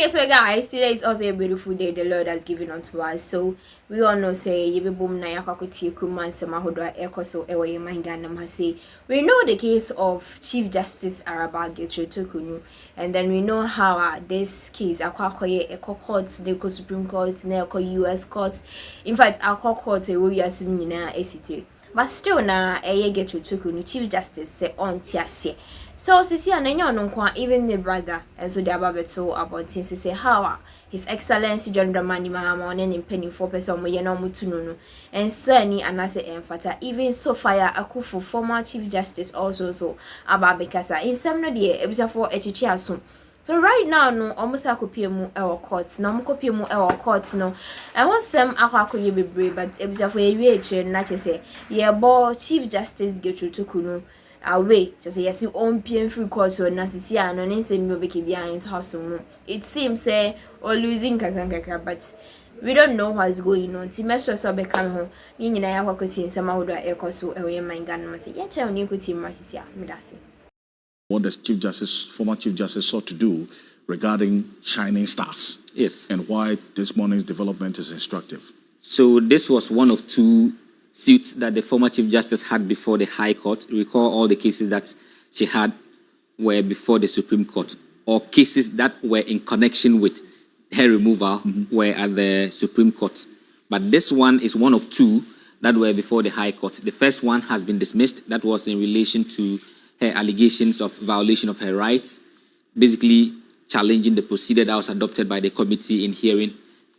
Okay, so guys, today is also a beautiful day the Lord has given unto us. So we all know say you be boom na yakwakuti kuman semahodo ekoso ewe mangana say we know the case of Chief Justice Araba Torkono, and then we know how this case akwakoye eko court, the Supreme Court, na US court. In fact, akwa court we yasim nyina esitire. But still na Torkono Chief Justice say on tiase. So sisi ananya ononkwa even the brother and so the ababeto about things to say how His Excellency John Dramani Mahama on any penny for person mo yena mutununu and sani anase emfata even so fire akufu former Chief Justice also so ababekasa in some no de ebisa for echichi asum. So right now no almost akopie mu e court na omkopie mu e court no and one sem akwakoye bebre but ebisa for ewie eche na chese ye bo Chief Justice Torkono away just yes you own pin free course or nasisi ano nse mi obeke bia into house mu. It seems say or losing kakra but we don't know what's going on. Ti mesho so be come ho ni nyina ya kwakosi nsema hodo ekoso ewe manga no say ya che oni kuti masisi a medase. What the Chief Justice, former Chief Justice, sought to do regarding shining stars. Yes. And why this morning's development is instructive. So this was one of two suits that the former Chief Justice had before the High Court. Recall all the cases that she had were before the Supreme Court, or cases that were in connection with her removal were at the Supreme Court. But this one is one of two that were before the High Court. The first one has been dismissed. That was in relation to her allegations of violation of her rights, basically challenging the procedure that was adopted by the committee in hearing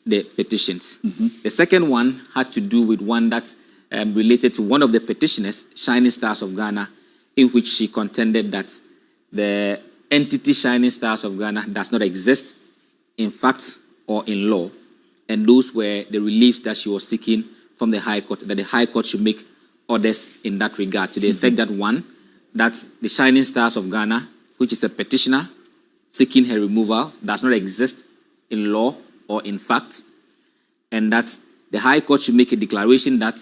the petitions. The second one had to do with one that related to one of the petitioners, Shining Stars of Ghana, in which she contended that the entity Shining Stars of Ghana does not exist in fact or in law. And those were the reliefs that she was seeking from the High Court, that the High Court should make orders in that regard, to the effect that one, that the Shining Stars of Ghana, which is a petitioner seeking her removal, does not exist in law or in fact, and that the High Court should make a declaration that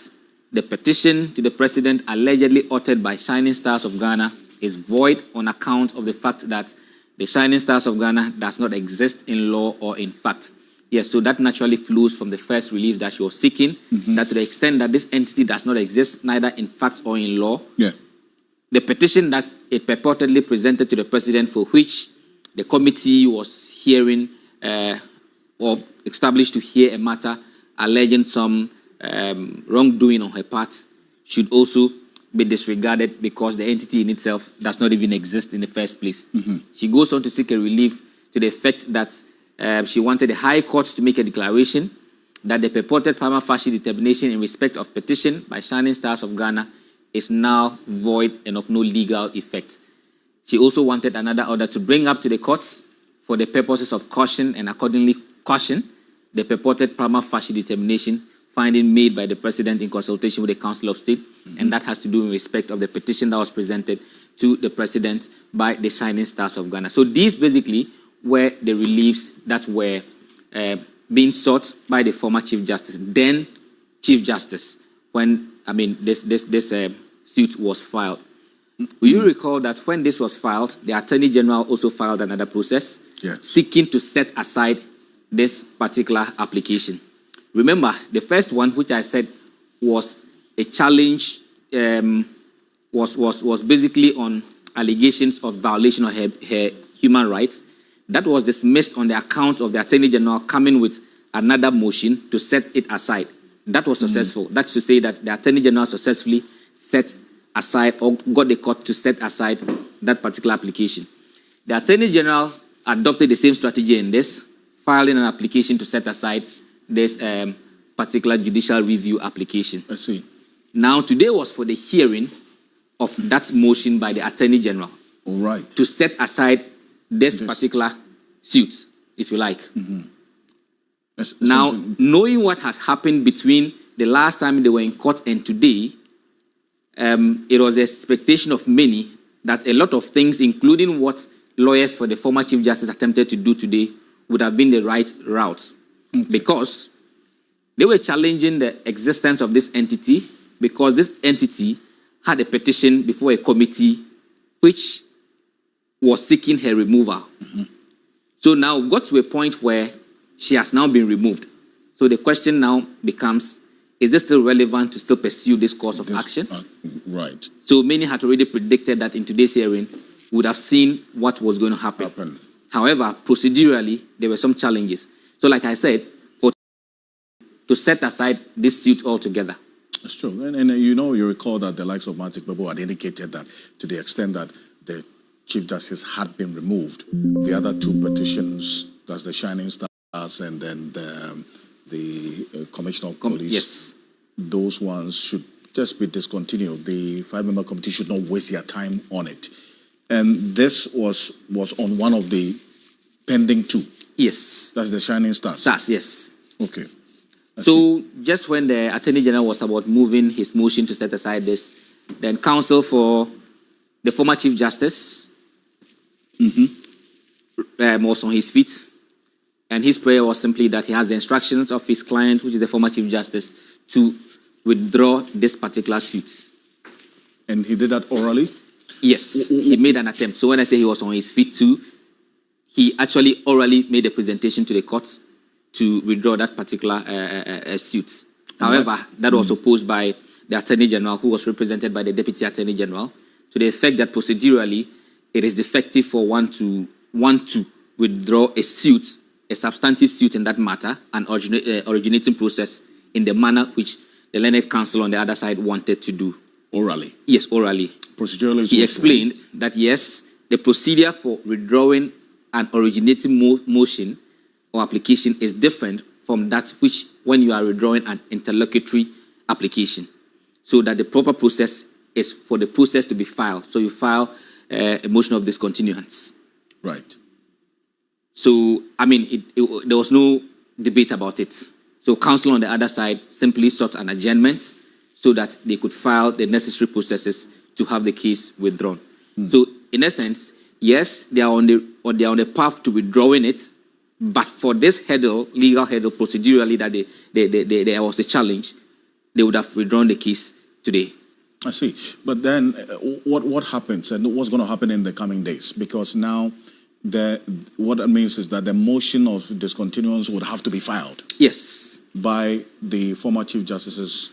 the petition to the president allegedly uttered by Shining Stars of Ghana is void on account of the fact that the Shining Stars of Ghana does not exist in law or in fact. Yes, so that naturally flows from the first relief that she was seeking, that to the extent that this entity does not exist, neither in fact or in law, the petition that it purportedly presented to the president, for which the committee was hearing or established to hear a matter alleging some wrongdoing on her part, should also be disregarded because the entity in itself does not even exist in the first place. She goes on to seek a relief to the effect that she wanted the High Court to make a declaration that the purported prima facie determination in respect of petition by Shining Stars of Ghana is now void and of no legal effect. She also wanted another order to bring up to the courts for the purposes of caution and accordingly caution the purported prima facie determination finding made by the president in consultation with the Council of State, and that has to do in respect of the petition that was presented to the president by the Shining Stars of Ghana. So these basically were the reliefs that were being sought by the former Chief Justice, then Chief Justice, when this suit was filed. Will you recall that when this was filed, the Attorney General also filed another process seeking to set aside this particular application? Remember, the first one, which I said was a challenge, was basically on allegations of violation of her human rights. That was dismissed on the account of the Attorney General coming with another motion to set it aside. That was successful. That's to say that the Attorney General successfully set aside or got the court to set aside that particular application. The Attorney General adopted the same strategy in this, filing an application to set aside this particular judicial review application. I see. Now, today was for the hearing of that motion by the Attorney General. All right. To set aside this particular suit, if you like. Now, knowing what has happened between the last time they were in court and today, it was the expectation of many that a lot of things, including what lawyers for the former Chief Justice attempted to do today, would have been the right route. Because they were challenging the existence of this entity, because this entity had a petition before a committee which was seeking her removal. So now we've got to a point where she has now been removed. So the question now becomes, is it still relevant to still pursue this course of action? Right. So many had already predicted that in today's hearing, we would have seen what was going to happen. However, procedurally, there were some challenges. So like I said, to set aside this suit altogether. That's true. And you recall that the likes of Matic Babu had indicated that to the extent that the Chief Justice had been removed, the other two petitions, that's the Shining Stars and then the Commissioner of Police, yes, those ones should just be discontinued. The five-member committee should not waste their time on it. And this was on one of the pending two. Yes. That's the Shining Stars. Stars, yes. Okay. So just when the Attorney General was about moving his motion to set aside this, then counsel for the former Chief Justice was on his feet. And his prayer was simply that he has the instructions of his client, which is the former Chief Justice, to withdraw this particular suit. And he did that orally? Yes, he made an attempt. So when I say he was on his feet too, he actually orally made a presentation to the court to withdraw that particular suit. However, that was opposed by the Attorney General, who was represented by the Deputy Attorney General, to the effect that procedurally it is defective for one to withdraw a suit, a substantive suit in that matter, an originating process in the manner which the learned counsel on the other side wanted to do. Orally? Yes, orally. Procedurally? He explained that, yes, the procedure for withdrawing an originating motion or application is different from that which when you are withdrawing an interlocutory application. So that the proper process is for the process to be filed. So you file a motion of discontinuance. Right. So, I mean, there was no debate about it. So counsel on the other side simply sought an adjournment so that they could file the necessary processes to have the case withdrawn. So, in essence, yes, they are on the path to withdrawing it, but for this legal hurdle, procedurally, that there was a challenge, they would have withdrawn the case today. I see. But then what happens and what's going to happen in the coming days? Because now what that means is that the motion of discontinuance would have to be filed. Yes. By the former Chief Justice's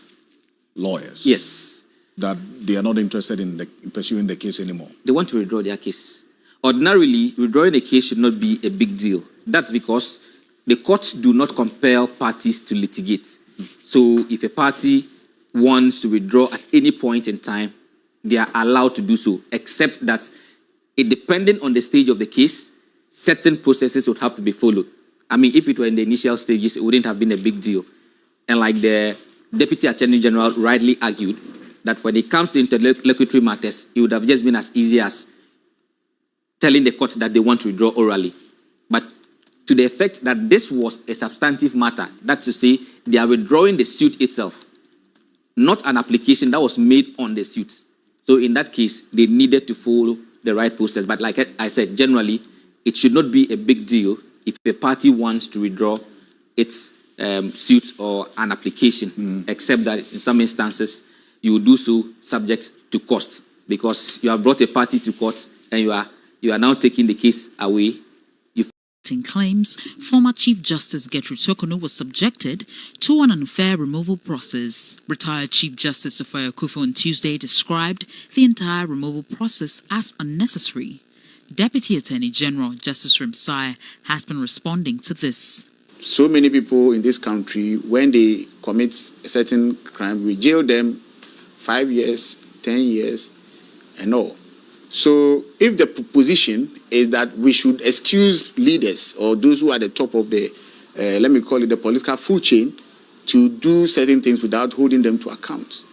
lawyers. Yes. That they are not interested in pursuing the case anymore. They want to withdraw their case. Ordinarily, withdrawing a case should not be a big deal. That's because the courts do not compel parties to litigate. So if a party wants to withdraw at any point in time, they are allowed to do so, except that depending on the stage of the case, certain processes would have to be followed. I mean, if it were in the initial stages, it wouldn't have been a big deal. And like the Deputy Attorney General rightly argued, that when it comes to interlocutory matters, it would have just been as easy as telling the court that they want to withdraw orally. But to the effect that this was a substantive matter, that's to say, they are withdrawing the suit itself, not an application that was made on the suit. So in that case, they needed to follow the right process. But like I said, generally, it should not be a big deal if a party wants to withdraw its suit or an application, except that in some instances, you will do so subject to costs, because you have brought a party to court and you are now taking the case away. Claims former Chief Justice Torkono was subjected to an unfair removal process. Retired Chief Justice Sophia Kufu on Tuesday described the entire removal process as unnecessary. Deputy Attorney General Justice ßegs has been responding to this. So many people in this country, when they commit a certain crime, we jail them 5 years, 10 years, and all. So if the position is that we should excuse leaders or those who are at the top of the, let me call it the political food chain, to do certain things without holding them to account,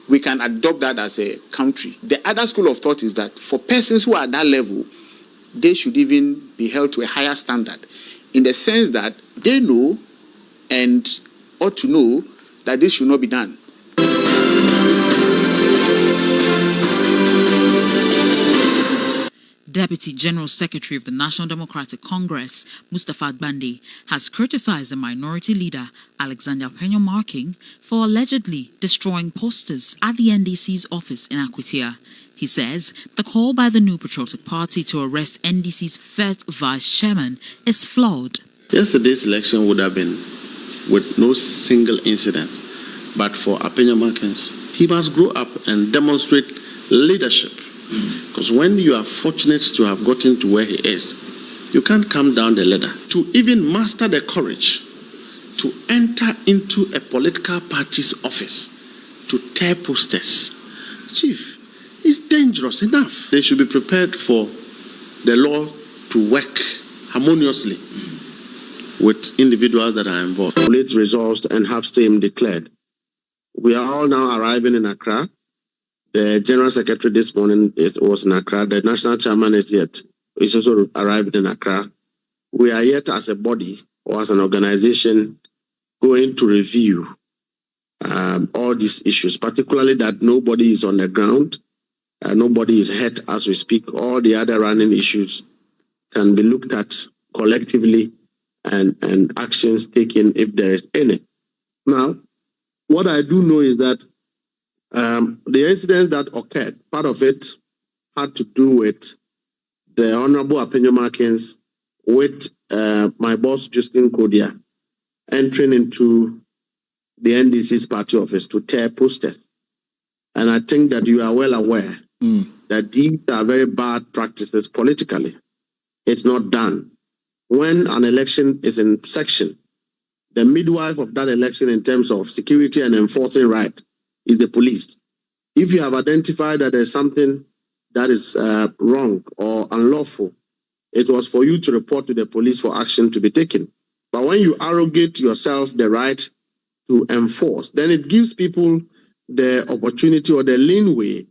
we can adopt that as a country. The other school of thought is that for persons who are at that level, they should even be held to a higher standard, in the sense that they know and ought to know that this should not be done. Deputy General Secretary of the National Democratic Congress, Mustapha Bandi, has criticized the minority leader, Alexander Peña-Marking, for allegedly destroying posters at the NDC's office in Akwitia. He says the call by the New Patriotic Party to arrest NDC's first vice chairman is flawed. Yesterday's election would have been with no single incident, but for Peña-Marking, he must grow up and demonstrate leadership. Because when you are fortunate to have gotten to where he is, you can't come down the ladder. To even muster the courage to enter into a political party's office to tear posters, Chief, it's dangerous enough. They should be prepared for the law to work harmoniously with individuals that are involved. Police results and have same declared. We are all now arriving in Accra. The General Secretary this morning was in Accra. The National Chairman is also arrived in Accra. We are yet as a body or as an organization going to review all these issues, particularly that nobody is on the ground, nobody is hurt as we speak. All the other running issues can be looked at collectively and actions taken if there is any. Now, what I do know is that the incidents that occurred, part of it had to do with the Honorable Peña-Marking with my boss, Justin Kodia, entering into the NDC's party office to tear posters. And I think that you are well aware that these are very bad practices politically. It's not done. When an election is in section, the midwife of that election in terms of security and enforcing right is the police. If you have identified that there's something that is wrong or unlawful, it was for you to report to the police for action to be taken. But when you arrogate yourself the right to enforce, then it gives people the opportunity or the leeway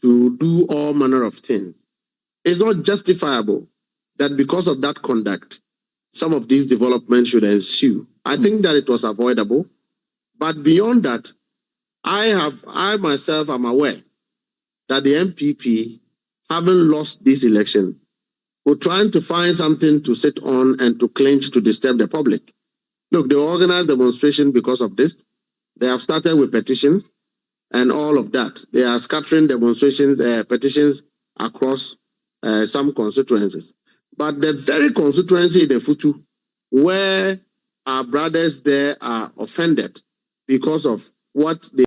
to do all manner of things. It's not justifiable that because of that conduct, some of these developments should ensue. I think that it was avoidable. But beyond that, I myself am aware that the MPP, having lost this election, were trying to find something to sit on and to clinch to disturb the public. Look, they organized demonstration because of this. They have started with petitions and all of that. They are scattering demonstrations, petitions across some constituencies. But the very constituency in the Futu, where our brothers there are offended because of what they